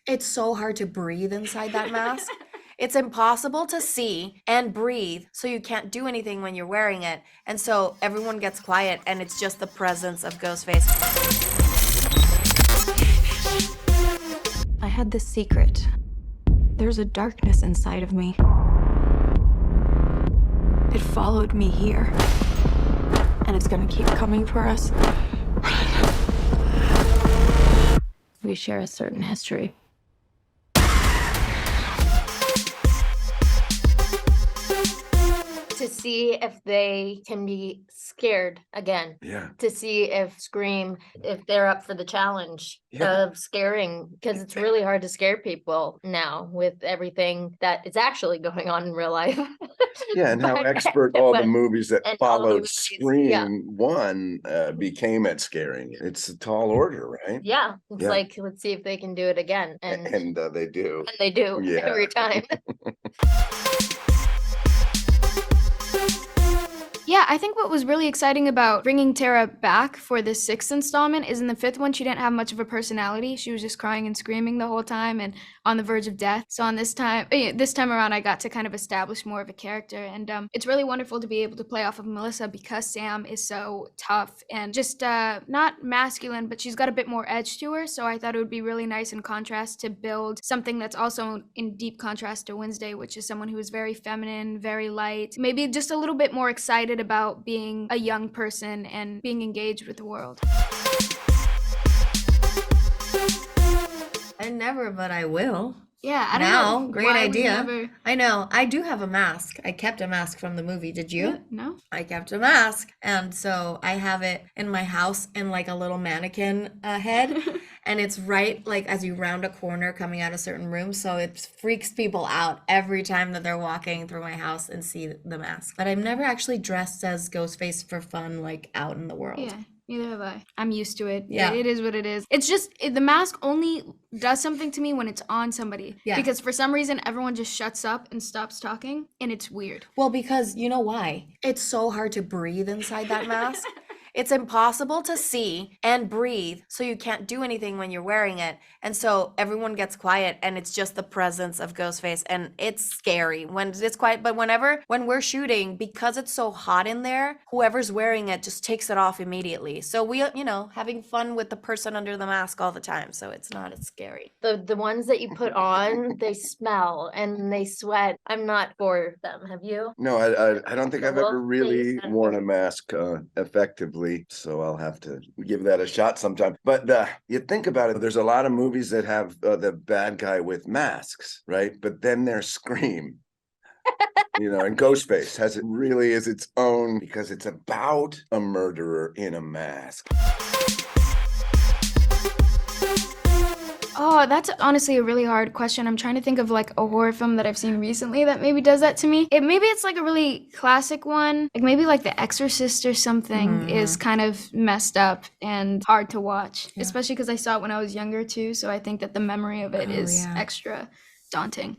It's so hard to breathe inside that mask. It's impossible to see and breathe, so you can't do anything when you're wearing it. And so everyone gets quiet, and it's just the presence of Ghostface. I had this secret. There's a darkness inside of me. It followed me here. And it's gonna keep coming for us. We share a certain history. To see if they can be scared again. Yeah. To see if Scream, if they're up for the challenge Yeah. of scaring, because it's really hard to scare people now with everything that is actually going on in real life. Yeah, and how But- expert all the but- movies that and all the followed movies, Scream yeah. 1 became at scaring. It's a tall order, right? Yeah, it's Yeah. like, let's see if they can do it again. And They do. they do Yeah. every time. Yeah, I think what was really exciting about bringing Tara back for this 6th installment is in the 5th one, she didn't have much of a personality. She was just crying and screaming the whole time and on the verge of death. So on this time around, I got to kind of establish more of a character. And it's really wonderful to be able to play off of Melissa because Sam is so tough and just not masculine, but she's got a bit more edge to her. So I thought it would be really nice in contrast to build something that's also in deep contrast to Wednesday, which is someone who is very feminine, very light, maybe just a little bit more excited about being a young person and being engaged with the world. I never, but I will. Yeah, I don't Now, know. great why we idea. never- I know. I do have a mask. I kept a mask from the movie. Did you? Yeah, no? I kept a mask. And so I have it in my house in like a little mannequin head. And it's right like as you round a corner coming out of certain rooms. So it freaks people out every time that they're walking through my house and see the mask. But I've never actually dressed as Ghostface for fun, like out in the world. Yeah, neither have I. I'm used to it. Yeah. It is what it is. It's just, the mask only does something to me when it's on somebody. Yeah. Because for some reason, everyone just shuts up and stops talking, and it's weird. Well, because you know why? It's so hard to breathe inside that mask. It's impossible to see and breathe, so you can't do anything when you're wearing it. And so everyone gets quiet, and it's just the presence of Ghostface, and it's scary when it's quiet. But when we're shooting, because it's so hot in there, whoever's wearing it just takes it off immediately. So we, having fun with the person under the mask all the time, so it's not as scary. The ones that you put on, they smell and they sweat. I'm not for them. Have you? No, I don't think I've Well, ever really please, worn a mask effectively, so I'll have to give that a shot sometime. But you think about it, there's a lot of movies that have the bad guy with masks, right? But then there's Scream. And Ghostface has it really is its own because it's about a murderer in a mask. Oh, that's honestly a really hard question. I'm trying to think of like a horror film that I've seen recently that maybe does that to me. Maybe it's like a really classic one. Like maybe like The Exorcist or something is kind of messed up and hard to watch, especially because I saw it when I was younger too. So I think that the memory of it is extra daunting.